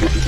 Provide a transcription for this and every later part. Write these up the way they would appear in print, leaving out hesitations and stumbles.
नमस्कार,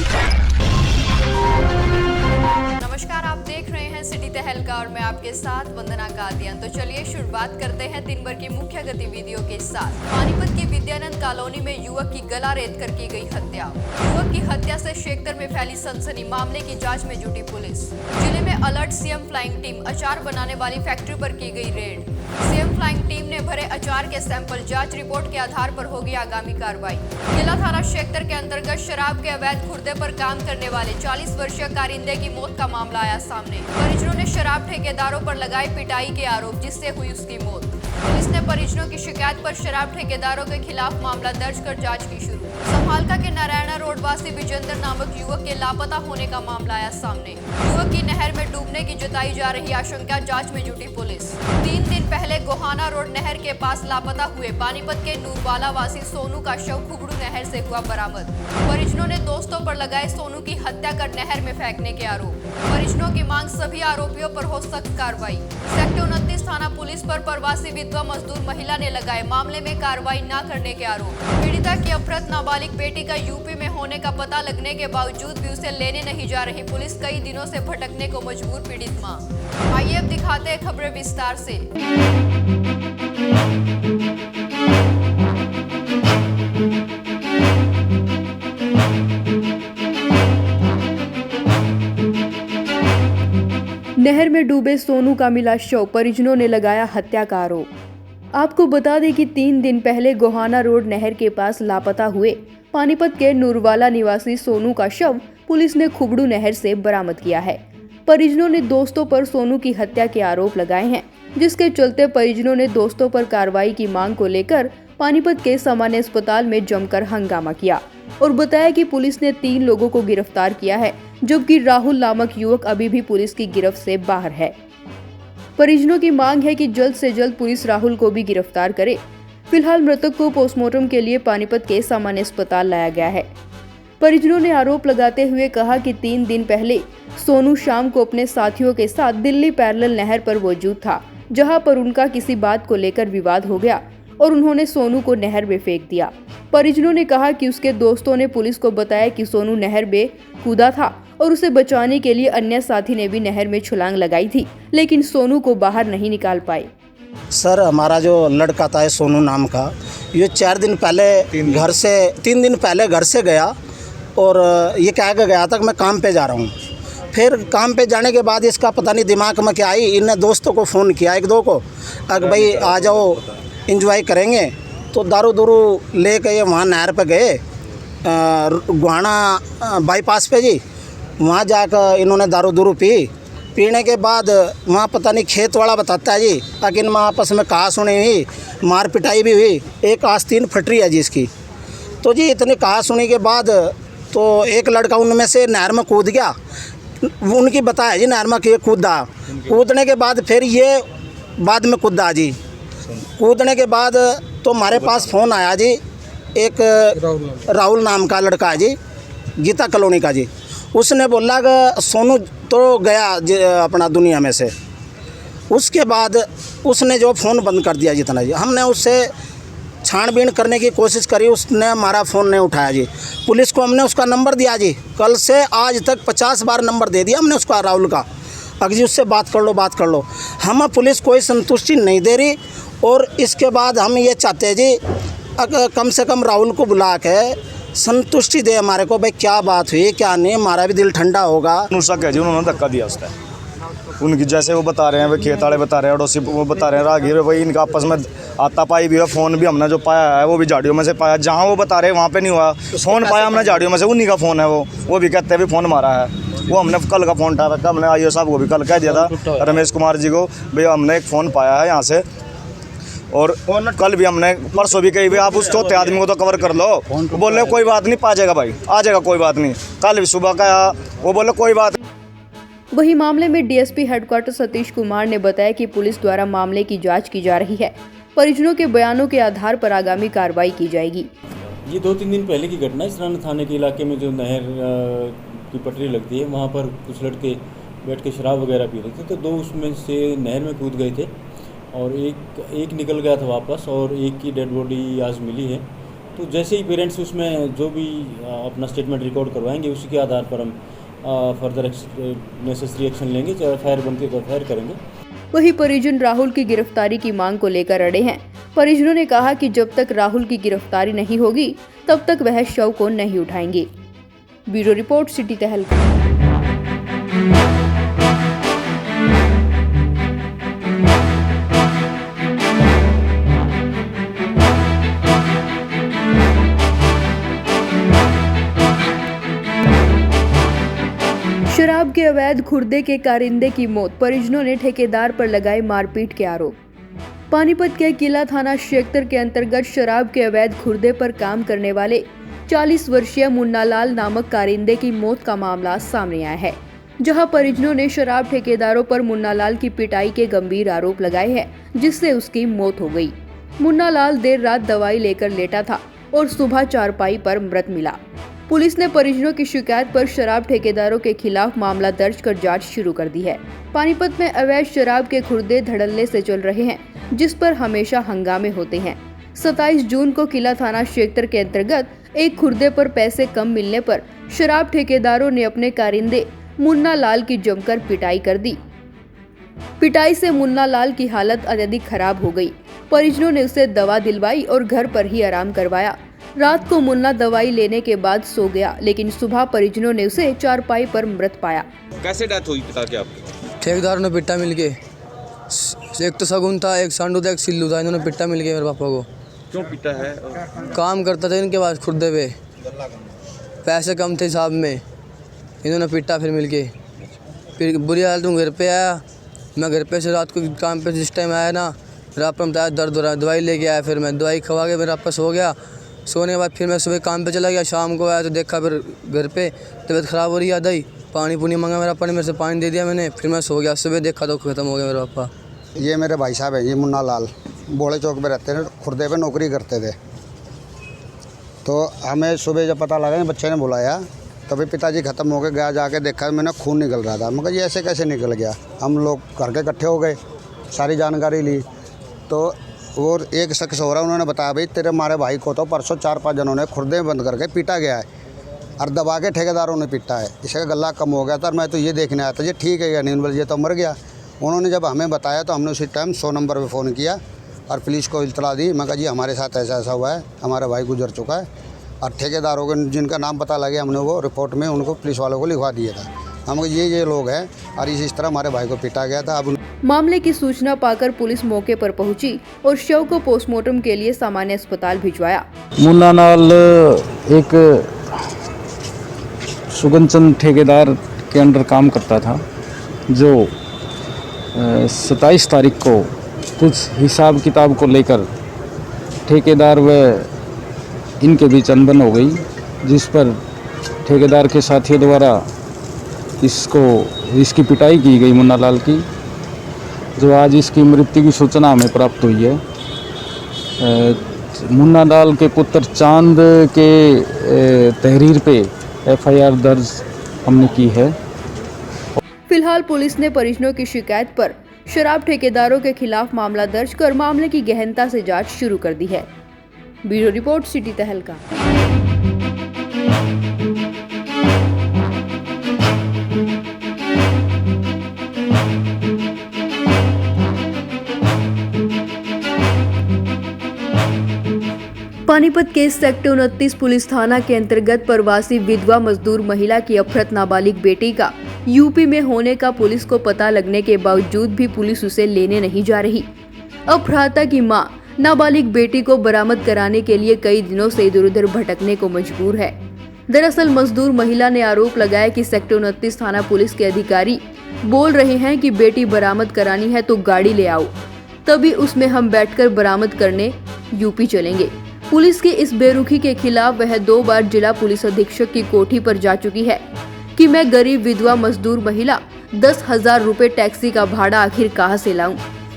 आप देख रहे हैं सिटी तहलका और मैं आपके साथ वंदना कादियान। तो चलिए शुरुआत करते हैं दिन भर की मुख्य गतिविधियों के साथ। पानीपत की विद्यानंद कॉलोनी में युवक की गला रेत कर की गई हत्या। युवक की हत्या से क्षेत्र में फैली सनसनी, मामले की जांच में जुटी पुलिस। जिले में अलर्ट सीएम फ्लाइंग टीम, अचार बनाने वाली फैक्ट्री पर की गई रेड। सीएम फ्लाइंग टीम ने भरे अचार के सैंपल, जांच रिपोर्ट के आधार पर होगी आगामी कार्रवाई। किला थाना क्षेत्र के अंतर्गत शराब के अवैध खुर्दे पर काम करने वाले 40 वर्षीय कारिंदे की मौत का मामला आया सामने। परिजनों ने शराब ठेकेदारों पर लगाए पिटाई के आरोप, जिससे हुई उसकी मौत। पुलिस ने परिजनों की शिकायत पर शराब ठेकेदारों के खिलाफ मामला दर्ज कर जांच की शुरू। संभालका के नारायणा रोड वासी विजेंद्र नामक युवक के लापता होने का मामला आया सामने। युवक की नहर में डूबने की जताई जा रही आशंका, जांच में जुटी पुलिस। 3 दिन पहले गोहाना रोड नहर के पास लापता हुए पानीपत के नूरवाला वासी सोनू का शव खुबड़ू नहर से हुआ बरामद। परिजनों ने दोस्तों पर लगाए सोनू की हत्या कर नहर में फेंकने के आरोप। परिजनों की मांग, सभी आरोपियों पर हो सख्त कार्रवाई। सेक्टर 29 थाना पुलिस पर प्रवासी विधवा मजदूर महिला ने लगाए मामले में कार्रवाई न करने के आरोप। पीड़िता की अपहृत नाबालिग बेटी का यूपी में होने का पता लगने के बावजूद भी उसे लेने नहीं जा रही पुलिस, कई दिनों से भटकने को मजबूर पीड़ित मां। आइए अब दिखाते हैं खबरें विस्तार से। नहर में डूबे सोनू का मिला शव, परिजनों ने लगाया हत्या का आरोप। आपको बता दें कि 3 दिन पहले गोहाना रोड नहर के पास लापता हुए पानीपत के नूरवाला निवासी सोनू का शव पुलिस ने खुबड़ू नहर से बरामद किया है। परिजनों ने दोस्तों पर सोनू की हत्या के आरोप लगाए हैं, जिसके चलते परिजनों ने दोस्तों पर कार्रवाई की मांग को लेकर पानीपत के सामान्य अस्पताल में जमकर हंगामा किया और बताया कि पुलिस ने 3 लोगों को गिरफ्तार किया है, जबकि राहुल नामक युवक अभी भी पुलिस की गिरफ्त से बाहर है। परिजनों की मांग है कि जल्द से जल्द पुलिस राहुल को भी गिरफ्तार करे। फिलहाल मृतक को पोस्टमार्टम के लिए पानीपत के सामान्य अस्पताल लाया गया है। परिजनों ने आरोप लगाते हुए कहा कि 3 दिन पहले सोनू शाम को अपने साथियों के साथ दिल्ली पैरेलल नहर पर मौजूद था, जहां पर उनका किसी बात को लेकर विवाद हो गया और उन्होंने सोनू को नहर में फेंक दिया। परिजनों ने कहा कि उसके दोस्तों ने पुलिस को बताया कि सोनू नहर में कूदा था और उसे बचाने के लिए अन्य साथी ने भी नहर में छलांग लगाई थी, लेकिन सोनू को बाहर नहीं निकाल पाए। सर, हमारा जो लड़का था सोनू नाम का, ये 3 दिन पहले घर से गया और ये कह के गया था कि मैं काम पे जा रहा हूँ। फिर काम पे जाने के बाद इसका पता नहीं दिमाग में क्या आई, इन्हें दोस्तों को फ़ोन किया, 1-2 को, अगर भाई आ जाओ एंजॉय करेंगे। तो दारू ले के ये वहाँ नहर पे गए, गोहाना बाईपास पे जी। वहाँ जाकर इन्होंने दारू पीने के बाद वहाँ पता नहीं खेत वाला बताता है जी, लेकिन वहाँ आपस में कहा सुनी हुई, मार पिटाई भी हुई। एक आस्तीन फटरी है जी इसकी। तो जी इतनी कहा सुनी के बाद तो एक लड़का उनमें से नहर में कूद गया। उनकी बताया जी नहर में कि कूदने के बाद फिर ये बाद में कूदा जी। कूदने के बाद तो हमारे पास फ़ोन आया जी, एक राहुल नाम का लड़का है जी, गीता कॉलोनी का जी। उसने बोला कि सोनू तो गया अपना दुनिया में से। उसके बाद उसने जो फ़ोन बंद कर दिया जितना जी। हमने उससे छानबीन करने की कोशिश करी, उसने हमारा फ़ोन नहीं उठाया जी। पुलिस को हमने उसका नंबर दिया जी, कल से आज तक 50 बार नंबर दे दिया हमने उसका, राहुल का, अगर जी उससे बात कर लो। हमें पुलिस कोई संतुष्टि नहीं दे रही। और इसके बाद हम ये चाहते हैं जी, अगर कम से कम राहुल को बुला के संतुष्टि दे हमारे को, भाई क्या बात हुई क्या नहीं, हमारा भी दिल ठंडा होगा। शक है जी, उन्होंने धक्का दिया उसने। उनकी जैसे वो बता रहे हैं, वे खेत वाले बता रहे हैं, अड़ोसी वो बता रहे हैं, राहगीर, वही इनका आपस में आतापाई भी है। फ़ोन भी हमने जो पाया है वो भी झाड़ियों में से पाया, जहाँ वो बता रहे हैं वहाँ पे नहीं हुआ। फ़ोन पाया हमने झाड़ियों में से, उन्हीं का फ़ोन है वो भी कहते हैं भी फ़ोन मारा है। वो हमने कल का फ़ोन उठा रखा, हमने आईओ साहब को भी कल कह दिया था, रमेश कुमार जी को, भैया हमने एक फ़ोन पाया है यहाँ से। और कल भी हमने, परसों भी कही, आप उस चौथे आदमी को तो कवर कर लो। वो बोल रहे कोई बात नहीं, पा जाएगा भाई, आ जाएगा, कोई बात नहीं। कल भी सुबह का वो बोले कोई बात। वही मामले में डीएसपी हेडक्वार्टर सतीश कुमार ने बताया कि पुलिस द्वारा मामले की जांच की जा रही है। परिजनों के बयानों के आधार पर आगामी कार्रवाई की जाएगी। ये 2-3 दिन पहले की घटना है। इसराना थाने के इलाके में जो नहर की पटरी लगती है, वहाँ पर कुछ लड़के बैठ के शराब वगैरह पी रहे थे, तो 2 उसमें से नहर में कूद गए थे और एक निकल गया था वापस, और एक की डेड बॉडी आज मिली है। तो जैसे ही पेरेंट्स उसमें जो भी अपना स्टेटमेंट रिकॉर्ड करवाएंगे उसी के आधार पर हम फर्दर नेसेसरी एक्शन लेंगे, चाहे फायर बनती है तो फायर करेंगे। वहीं परिजन राहुल की गिरफ्तारी की मांग को लेकर अड़े हैं। परिजनों ने कहा कि जब तक राहुल की गिरफ्तारी नहीं होगी तब तक वह शव को नहीं उठाएंगे। ब्यूरो रिपोर्ट, सिटी तहलका। शराब के अवैध खुर्दे के कारिंदे की मौत, परिजनों ने ठेकेदार पर लगाए मारपीट के आरोप। पानीपत के किला थाना क्षेत्र के अंतर्गत शराब के अवैध खुर्दे पर काम करने वाले 40 वर्षीय मुन्नालाल नामक कारिंदे की मौत का मामला सामने आया है, जहां परिजनों ने शराब ठेकेदारों पर मुन्नालाल की पिटाई के गंभीर आरोप लगाए हैं, जिससे उसकी मौत हो गई। मुन्नालाल देर रात दवाई लेकर लेटा था और सुबह चारपाई पर मृत मिला। पुलिस ने परिजनों की शिकायत पर शराब ठेकेदारों के खिलाफ मामला दर्ज कर जांच शुरू कर दी है। पानीपत में अवैध शराब के खुर्दे धड़ल्ले से चल रहे हैं, जिस पर हमेशा हंगामे होते हैं। 27 जून को किला थाना क्षेत्र के अंतर्गत एक खुर्दे पर पैसे कम मिलने पर शराब ठेकेदारों ने अपने कारिंदे मुन्ना लाल की जमकर पिटाई कर दी। पिटाई से मुन्ना लाल की हालत अत्यधिक खराब हो गई। परिजनों ने उसे दवा दिलवाई और घर पर ही आराम करवाया। रात को मुन्ना दवाई लेने के बाद सो गया, लेकिन सुबह परिजनों ने उसे चारपाई पर मृत पाया। कैसे डेथ हुई पिता के आपके? ठेकेदार ने पिट्टा मिलके, एक तो सगुन था, एक सांडू था, एक सिल्लू था, इन्होंने पिट्टा मिल गया मेरे पापा को। क्यों पिटा है? काम करता था इनके पास खुर्दे पे, पैसे कम थे साहब में, इन्होंने पिट्टा फिर मिलके। फिर बुरी हालत में घर पे आया, मैं घर पे से रात को काम पे जिस टाइम आया ना, रात पर बताया दर्द हो रहा है, दवाई लेके आया। फिर मैं दवाई खवा के मेरा वापस हो गया। सोने के बाद फिर मैं सुबह काम पे चला गया, शाम को आया तो देखा फिर घर पे तबीयत ख़राब हो रही है, आई पानी पुनी मांगा मेरा पानी, मेरे से पानी दे दिया मैंने, फिर मैं सो गया। सुबह देखा तो ख़त्म हो गया मेरा पापा। ये मेरे भाई साहब हैं, ये मुन्ना लाल बोड़े चौक पे रहते हैं, खुर्दे पे नौकरी करते थे। तो हमें सुबह जब पता लगा, बच्चे ने बुलाया, तभी पिताजी ख़त्म हो गए। गया जाके देखा मैंने खून निकल रहा था। मैं कहा ये ऐसे कैसे निकल गया। हम लोग घर के इकट्ठे हो गए, सारी जानकारी ली। तो वो एक शख्स हो रहा, उन्होंने बताया भाई तेरे हमारे भाई को तो परसों 4-5 जनों ने खुर्दे में बंद करके पीटा गया है और दबा के ठेकेदारों ने पीटा है। इसका गला कम हो गया था। मैं तो ये देखने आया था ये ठीक है या नहीं, बोले ये तो मर गया। उन्होंने जब हमें बताया तो हमने उसी टाइम 100 नंबर पर फ़ोन किया और पुलिस को इतला दी। मैं कहा जी हमारे साथ ऐसा ऐसा हुआ है, हमारा भाई गुजर चुका है। और ठेकेदारों को जिनका नाम पता लगे हमने वो रिपोर्ट में उनको पुलिस वालों को लिखवा दिया था। हम ये लोग हैं और इस तरह हमारे भाई को पीटा गया था। अब मामले की सूचना पाकर पुलिस मौके पर पहुंची और शव को पोस्टमार्टम के लिए सामान्य अस्पताल भिजवाया। मुन्ना लाल एक सुगंचंद ठेकेदार के अंडर काम करता था, जो 27 तारीख को कुछ हिसाब किताब को लेकर ठेकेदार व इनके बीच अनबन हो गई, जिस पर ठेकेदार के साथियों द्वारा इसकी पिटाई की गई मुन्ना लाल की, जो आज इसकी मृत्यु की सूचना हमें प्राप्त हुई है। मुन्ना लाल के पुत्र चांद के तहरीर पे FIR दर्ज हमने की है। फिलहाल पुलिस ने परिजनों की शिकायत पर शराब ठेकेदारों के खिलाफ मामला दर्ज कर मामले की गहनता से जांच शुरू कर दी है। ब्यूरो रिपोर्ट, सिटी तहलका। पानीपत के सेक्टर 29 पुलिस थाना के अंतर्गत प्रवासी विधवा मजदूर महिला की अपहृत नाबालिग बेटी का यूपी में होने का पुलिस को पता लगने के बावजूद भी पुलिस उसे लेने नहीं जा रही। अपहृता की मां नाबालिग बेटी को बरामद कराने के लिए कई दिनों से इधर उधर भटकने को मजबूर है। दरअसल मजदूर महिला ने आरोप लगाया कि सेक्टर 29 थाना पुलिस के अधिकारी बोल रहे हैं कि बेटी बरामद करानी है तो गाड़ी ले आओ, तभी उसमें हम बैठकर बरामद करने यूपी चलेंगे। पुलिस की इस बेरुखी के खिलाफ वह 2 बार जिला पुलिस अधीक्षक की कोठी पर जा चुकी है कि मैं गरीब विधवा मजदूर महिला 10,000 रुपए टैक्सी का भाड़ा आखिर कहां से लाऊं।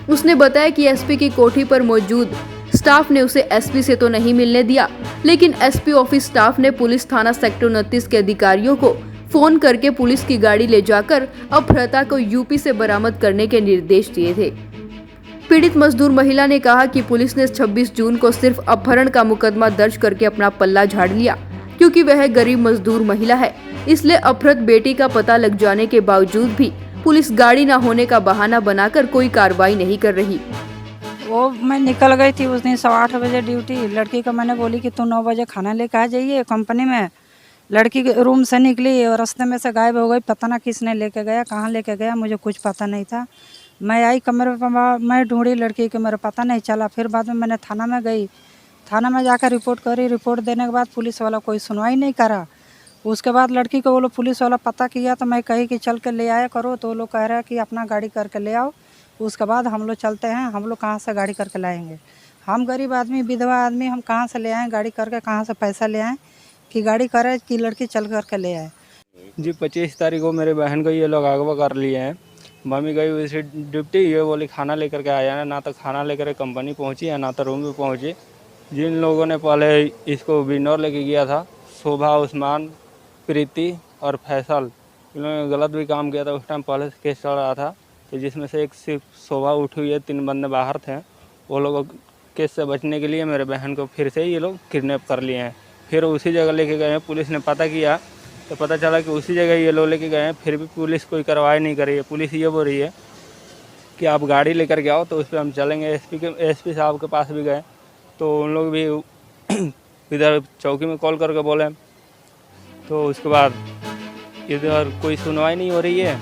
उसने बताया कि एसपी की कोठी पर मौजूद स्टाफ ने उसे एसपी से तो नहीं मिलने दिया, लेकिन एसपी ऑफिस स्टाफ ने पुलिस थाना सेक्टर 29 के अधिकारियों को फोन करके पुलिस की गाड़ी ले जाकर अपहृता को यूपी से बरामद करने के निर्देश दिए थे। पीड़ित मजदूर महिला ने कहा कि पुलिस ने 26 जून को सिर्फ अपहरण का मुकदमा दर्ज करके अपना पल्ला झाड़ लिया, क्योंकि वह गरीब मजदूर महिला है। इसलिए अपहृत बेटी का पता लग जाने के बावजूद भी पुलिस गाड़ी न होने का बहाना बनाकर कोई कार्रवाई नहीं कर रही। वो मैं निकल गई थी उस दिन 8:15 बजे ड्यूटी। लड़की को मैंने बोली कि तू 9 बजे खाना लेकर आ जाइए कंपनी में। लड़की रूम से निकली और रास्ते में से गायब हो गई। पता ना किसने लेके गया, कहाँ लेके गया, मुझे कुछ पता नहीं था। मैं आई कमरे पर, मैं ढूंढी लड़की को, मेरा पता नहीं चला। फिर बाद में मैंने थाना में गई, थाना में जाकर रिपोर्ट करी। रिपोर्ट देने के बाद पुलिस वाला कोई सुनवाई नहीं करा। उसके बाद लड़की को वो लोग पुलिस वाला पता किया तो मैं कही कि चल के ले आया करो, तो वो लोग कह रहे हैं कि अपना गाड़ी करके ले आओ। उसके बाद हम लोग चलते हैं। हम लोग कहाँ से गाड़ी करके लाएंगे? हम गरीब आदमी, विधवा आदमी, हम कहाँ से ले आएँ गाड़ी करके? कहाँ से पैसा ले आएँ कि गाड़ी करे कि लड़की चल करके ले आए? जी 25 तारीख को मेरे बहन को ये लोग अगवा कर लिए हैं। मम्मी गई हुई से ड्यूटी, ये बोली खाना लेकर के आया है। ना तो खाना लेकर कंपनी पहुंची है, ना तो रूम में पहुंची। जिन लोगों ने पहले इसको बिनौर लेके गया था, शोभा, उस्मान, प्रीति और फैसल, इन्होंने गलत भी काम किया था। उस टाइम पहले से केस चल रहा था, तो जिसमें से एक सिर्फ शोभा उठी हुई है, 3 बंदे बाहर थे। वो लोग केस से बचने के लिए मेरे बहन को फिर से ये लोग किडनैप कर लिए हैं। फिर उसी जगह लेके गए हैं। पुलिस ने पता किया तो पता चला कि उसी जगह ये लोग लेके गए हैं। फिर भी पुलिस कोई कार्रवाई नहीं कर रही है। पुलिस ये बोल रही है कि आप गाड़ी लेकर के आओ, तो उस पर हम चलेंगे। एसपी साहब के पास भी गए, तो उन लोग भी इधर चौकी में कॉल करके बोले, तो उसके बाद इधर कोई सुनवाई नहीं हो रही है।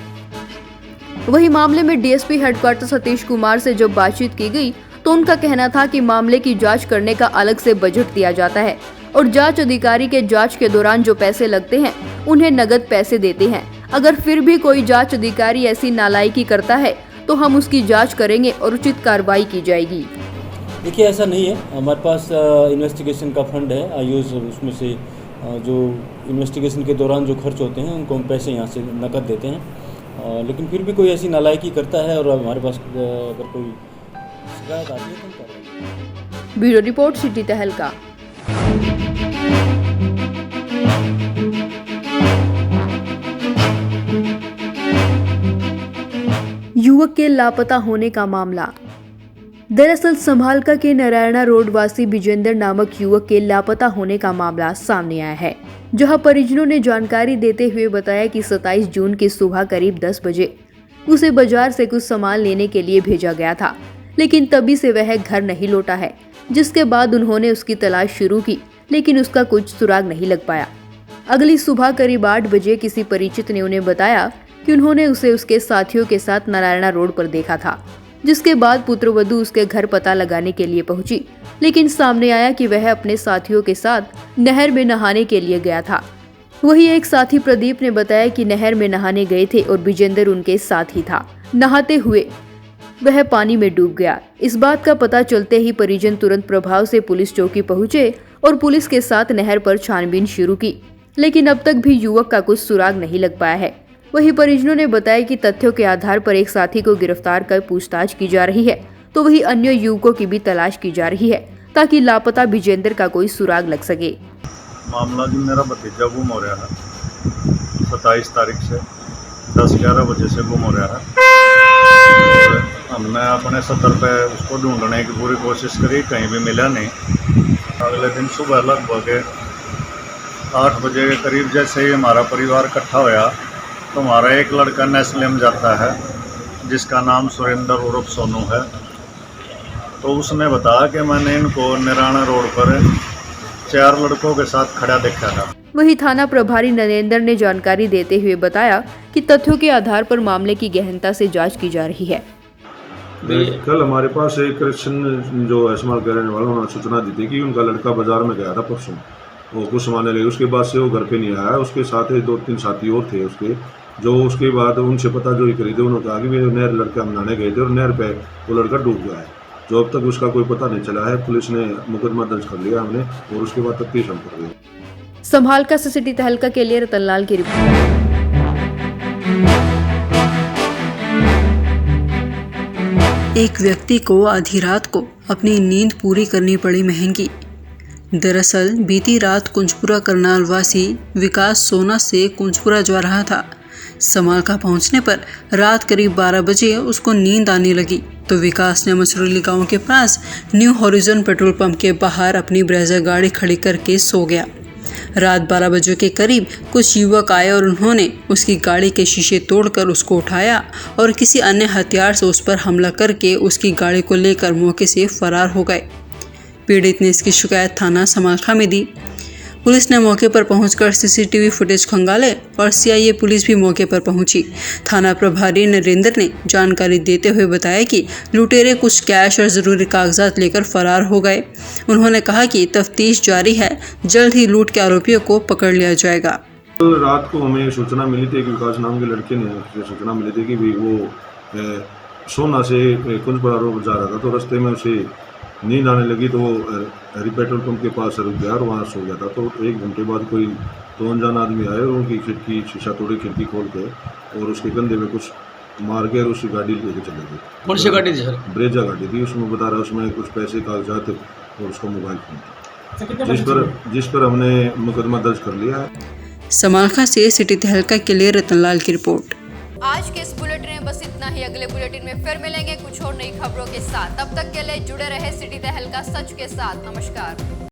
वही मामले में डीएसपी हेडक्वार्टर सतीश कुमार से जब बातचीत की गई तो उनका कहना था कि मामले की जांच करने का अलग से बजट दिया जाता है और जांच अधिकारी के जांच के दौरान जो पैसे लगते हैं उन्हें नगद पैसे देते हैं। अगर फिर भी कोई जांच अधिकारी ऐसी नालायकी करता है तो हम उसकी जांच करेंगे और उचित कार्रवाई की जाएगी। देखिए, ऐसा नहीं है। हमारे पास इन्वेस्टिगेशन का फंड है आयुष, उसमें से जो इन्वेस्टिगेशन के दौरान जो खर्च होते हैं उनको हम पैसे यहाँ से नकद देते हैं। लेकिन फिर भी कोई ऐसी नालायकी करता है और हमारे पास अगर कोई शिकायत आती है तो हम कार्रवाई। ब्यूरो रिपोर्ट, सिटी तहलका। युवक के लापता होने का मामला। दरअसल संभालका के नारायणा रोड वासी विजेंद्र नामक युवक के लापता होने का मामला सामने आया है, जहां परिजनों ने जानकारी देते हुए बताया कि 27 जून की सुबह करीब 10 बजे उसे बाजार से कुछ सामान लेने के लिए भेजा गया था, लेकिन तभी से वह घर नहीं लौटा है। जिसके बाद उन्होंने उसकी तलाश शुरू की, लेकिन उसका कुछ सुराग नहीं लग पाया। अगली सुबह करीब 8 बजे किसी परिचित ने उन्हें बताया कि उन्होंने उसे उसके साथियों के साथ नारायणा रोड पर देखा था। जिसके बाद पुत्रवधू उसके घर पता लगाने के लिए पहुंची, लेकिन सामने आया कि वह अपने साथियों के साथ नहर में नहाने के लिए गया था। वही एक साथी प्रदीप ने बताया कि नहर में नहाने गए थे और विजेंद्र उनके साथ ही था। नहाते हुए वह पानी में डूब गया। इस बात का पता चलते ही परिजन तुरंत प्रभाव से पुलिस चौकी पहुंचे और पुलिस के साथ नहर पर छानबीन शुरू की, लेकिन अब तक भी युवक का कुछ सुराग नहीं लग पाया है। वही परिजनों ने बताया कि तथ्यों के आधार पर एक साथी को गिरफ्तार कर पूछताछ की जा रही है, तो वही अन्य युवकों की भी तलाश की जा रही है ताकि लापता विजेंद्र का कोई सुराग लग सके। मामला जी, मेरा भतीजा गुम हो रहा है 27 तारीख से 10-11 बजे से गुम हो रहा है। हमने अपने सतर पे उसको ढूंढने की पूरी कोशिश करी, कहीं भी मिला नहीं। अगले दिन सुबह लगभग 8 बजे के करीब जैसे ही हमारा परिवार इकट्ठा होया तो हमारा एक लड़का नेस्ले में जाता है जिसका नाम सुरेंद्र उर्फ सोनू है। तो उसने बताया कि मैंने इनको नारायणा रोड पर 4 लड़कों के साथ खड़ा देखा था। वही थाना प्रभारी नरेंद्र ने जानकारी देते हुए बताया कि तथ्यों के आधार पर मामले की गहनता से जांच की जा रही है। कल हमारे पास एक कृष्ण जो इस्तेमाल करने वाला उन्होंने सूचना दी थी कि उनका लड़का बाजार में गया था परसों, वो कुछ सामान ले। उसके बाद से वो घर पे नहीं आया। उसके साथ 2-3 साथी और थे उसके, जो उसके बाद उनसे पता जो ही करी थे, उन्होंने कहा कि वे नहर लड़के हम नहाने गए थे और नहर पे वो लड़का डूब गया है। जो अब तक उसका कोई पता नहीं चला है। पुलिस ने मुकदमा दर्ज कर लिया हमने और उसके बाद तफ्तीश हम कर रहे हैं। संभालका से सिटी तहलका के लिए रतनलाल की रिपोर्ट। एक व्यक्ति को आधी रात को अपनी नींद पूरी करनी पड़ी महंगी। दरअसल बीती रात कुंजपुरा करनाल वासी विकास सोना से कुंजपुरा जा रहा था। समालखा पहुंचने पर रात करीब 12 बजे उसको नींद आने लगी तो विकास ने मसरूली गांव के पास न्यू हॉरिजन पेट्रोल पंप के बाहर अपनी ब्रेजा गाड़ी खड़ी करके सो गया। रात 12 बजे के करीब कुछ युवक आए और उन्होंने उसकी गाड़ी के शीशे तोड़कर उसको उठाया और किसी अन्य हथियार से उस पर हमला करके उसकी गाड़ी को लेकर मौके से फरार हो गए। पीड़ित ने इसकी शिकायत थाना समालखा में दी। पुलिस ने मौके पर पहुंचकर सीसीटीवी फुटेज खंगाले और सीआईए पुलिस भी मौके पर पहुंची। थाना प्रभारी नरेंद्र ने जानकारी देते हुए बताया कि लुटेरे कुछ कैश और ज़रूरी कागजात लेकर फरार हो गए। उन्होंने कहा कि तफ्तीश जारी है, जल्द ही लूट के आरोपियों को पकड़ लिया जाएगा। रात को हमें सूचना मिली थी कि विकास नाम के लड़के ने सूचना मिली थी कि भी वो सोना से कुंजपुरा रोड जा रहा था, तो रास्ते में उसे नींद आने लगी तो वो हरी पेट्रोल पंप के पास रुक गया और वहाँ सो गया था। तो 1 घंटे बाद कोई 2 अनजान आदमी आए और उनकी खिड़की शीशा तोड़ी, खिड़की खोल के और उसके कंधे में कुछ मार के और उसकी गाड़ी लेके चले गए। कौन सी गाड़ी थी सर? ब्रेजा गाड़ी थी। उसमें बता रहा उसमें कुछ पैसे, कागजात और उसका मोबाइल फोन, जिस पर हमने मुकदमा दर्ज कर लिया है। समालखा से सिटी तहलका के लिए रतनलाल की रिपोर्ट। आज के इस बुलेटिन में बस इतना ही। अगले बुलेटिन में फिर मिलेंगे कुछ और नई खबरों के साथ। तब तक के लिए जुड़े रहे सिटी तहलका सच के साथ। नमस्कार।